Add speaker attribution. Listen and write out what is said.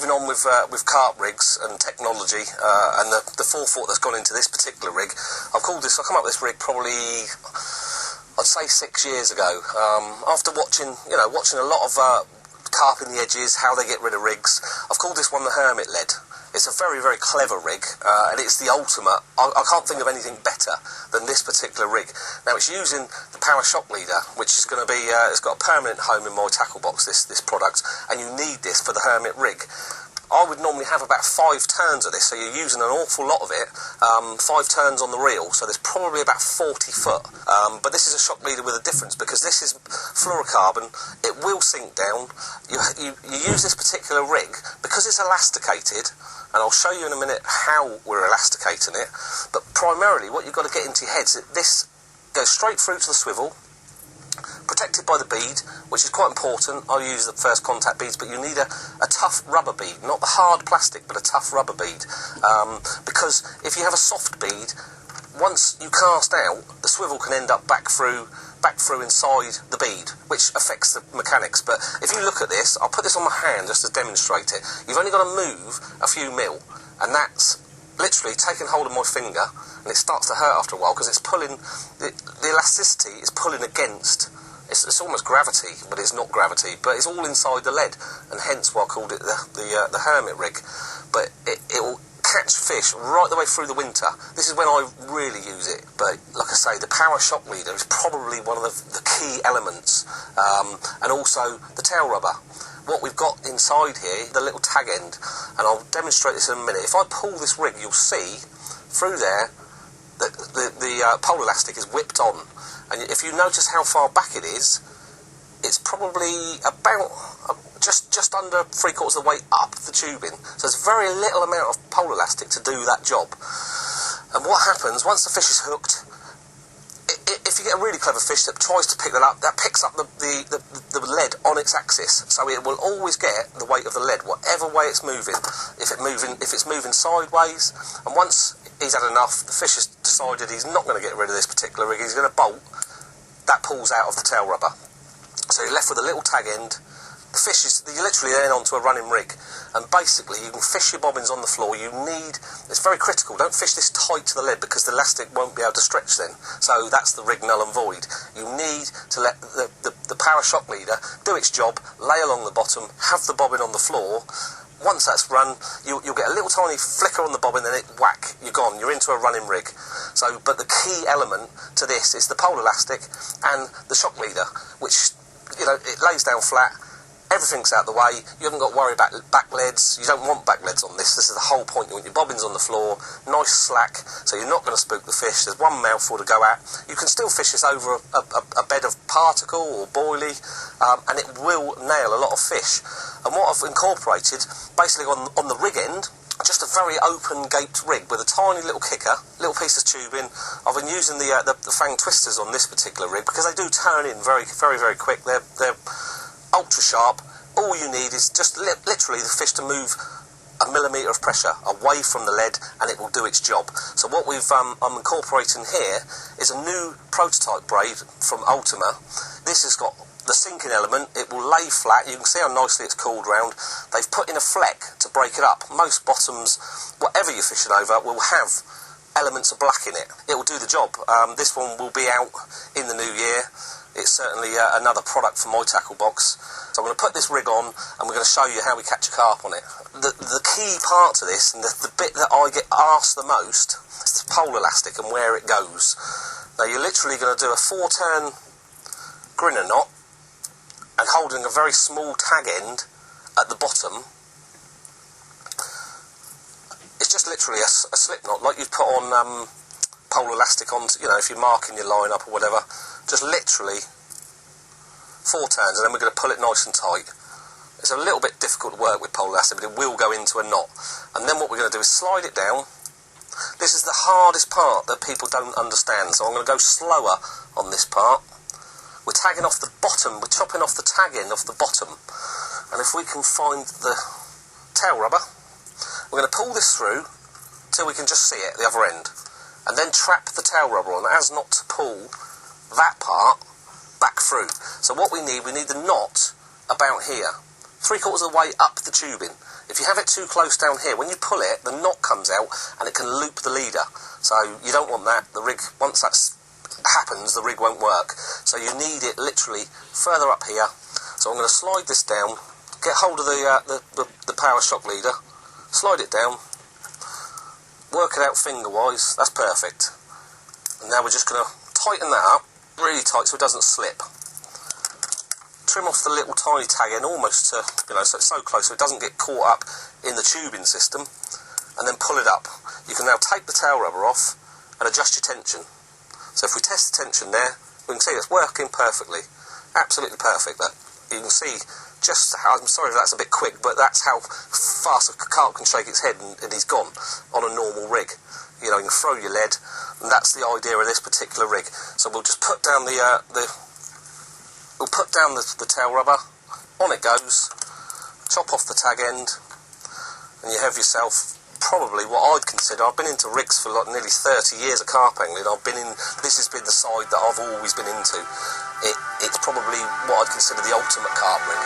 Speaker 1: moving on with carp rigs and technology, and the forethought that's gone into this particular rig. I come up with this rig probably, I'd say 6 years ago. After watching a lot of carp in the edges, how they get rid of rigs, I've called this one the Hermit lead. It's a very, very clever rig, and it's the ultimate. I can't think of anything better than this particular rig. Now, it's using the power shock leader, which is going to be, it's got a permanent home in my tackle box, this product, and you need this for the Hermit rig. I would normally have about 5 turns of this, so you're using an awful lot of it, 5 turns on the reel, so there's probably about 40 foot. But this is a shock leader with a difference, because this is fluorocarbon, it will sink down. You use this particular rig, because it's elasticated, and I'll show you in a minute how we're elasticating it, but primarily what you've got to get into your head is that this goes straight through to the swivel, protected by the bead, which is quite important. I'll use the first contact beads, but you need a tough rubber bead, not the hard plastic, but a tough rubber bead, because if you have a soft bead, once you cast out, the swivel can end up back through inside the bead, which affects the mechanics. But if you look at this, I'll put this on my hand just to demonstrate it. You've only got to move a few mil, and that's literally taking hold of my finger, and it starts to hurt after a while because it's pulling, the elasticity is pulling against, it's almost gravity, but it's not gravity, but it's all inside the lead, and hence why I called it the Hermit rig. But it will catch fish right the way through the winter. This is when I really use it, but like I say, the power shock leader is probably one of the key elements, and also the tail rubber. What we've got inside here, the little tag end, and I'll demonstrate this in a minute. If I pull this rig, you'll see through there that the pole elastic is whipped on, and if you notice how far back it is, it's probably about just under 3/4 of the way up the tubing. So there's very little amount of pole elastic to do that job. And what happens once the fish is hooked? If you get a really clever fish that tries to pick that up, that picks up the lead on its axis, so it will always get the weight of the lead, whatever way it's moving. If it's moving sideways, and once he's had enough, the fish has decided he's not going to get rid of this particular rig, he's going to bolt, that pulls out of the tail rubber. So you're left with a little tag end. The fish is, you're literally then onto a running rig, and basically you can fish your bobbins on the floor. It's very critical, don't fish this tight to the lead because the elastic won't be able to stretch then, so that's the rig null and void. You need to let the power shock leader do its job, lay along the bottom, have the bobbin on the floor. Once that's run, you'll get a little tiny flicker on the bobbin, then it whack, you're gone, you're into a running rig. So, but the key element to this is the pole elastic and the shock leader, which, you know, it lays down flat. Everything's out the way, you haven't got to worry about back leads, you don't want back leads on this is the whole point. You want your bobbins on the floor, nice slack, so you're not going to spook the fish. There's one mouthful to go at. You can still fish this over a bed of particle or boilie, and it will nail a lot of fish. And what I've incorporated, basically on the rig end, just a very open gaped rig with a tiny little kicker, little piece of tubing. I've been using the fang twisters on this particular rig because they do turn in very, very, very quick. They're ultra sharp. All you need is just literally the fish to move a millimetre of pressure away from the lead, and it will do its job. So what I'm incorporating here is a new prototype braid from Ultima. This has got the sinking element, it will lay flat, you can see how nicely it's cooled round. They've put in a fleck to break it up. Most bottoms, whatever you're fishing over, will have elements of black in it. It will do the job. This one will be out in the new year. It's certainly another product for my tackle box. So I'm going to put this rig on, and we're going to show you how we catch a carp on it. The key part to this, and the bit that I get asked the most, is the pole elastic and where it goes. Now you're literally going to do a 4-turn grinner knot, and holding a very small tag end at the bottom. It's just literally a slip knot, like you've put on pole elastic on, you know, if you're marking your line up or whatever. Just literally 4 turns, and then we're going to pull it nice and tight. It's a little bit difficult to work with pole elastic, but it will go into a knot. And then what we're going to do is slide it down. This is the hardest part that people don't understand, so I'm going to go slower on this part. We're tagging off the bottom, we're chopping off the tag end off the bottom. And if we can find the tail rubber, we're going to pull this through till we can just see it at the other end. And then trap the tail rubber on as not to pull that part back through. So what we need the knot about here, 3/4 of the way up the tubing. If you have it too close down here, when you pull it, the knot comes out and it can loop the leader. So you don't want that. The rig, once that happens, the rig won't work. So you need it literally further up here. So I'm going to slide this down, get hold of the power shock leader, slide it down, work it out finger-wise. That's perfect. And now we're just going to tighten that up really tight so it doesn't slip. Trim off the little tiny tag end almost to, so it's so close so it doesn't get caught up in the tubing system, and then pull it up. You can now take the tail rubber off and adjust your tension. So if we test the tension there, we can see it's working perfectly. Absolutely perfect. That you can see just how, I'm sorry if that's a bit quick, but that's how fast a carp can shake its head and he's gone on a normal rig. You can throw your lead, and that's the idea of this particular rig. So we'll just put down we'll put down the tail rubber, on it goes, chop off the tag end, and you have yourself probably what I'd consider, I've been into rigs for like nearly 30 years of carp angling. This has been the side that I've always been into. It's probably what I'd consider the ultimate carp rig.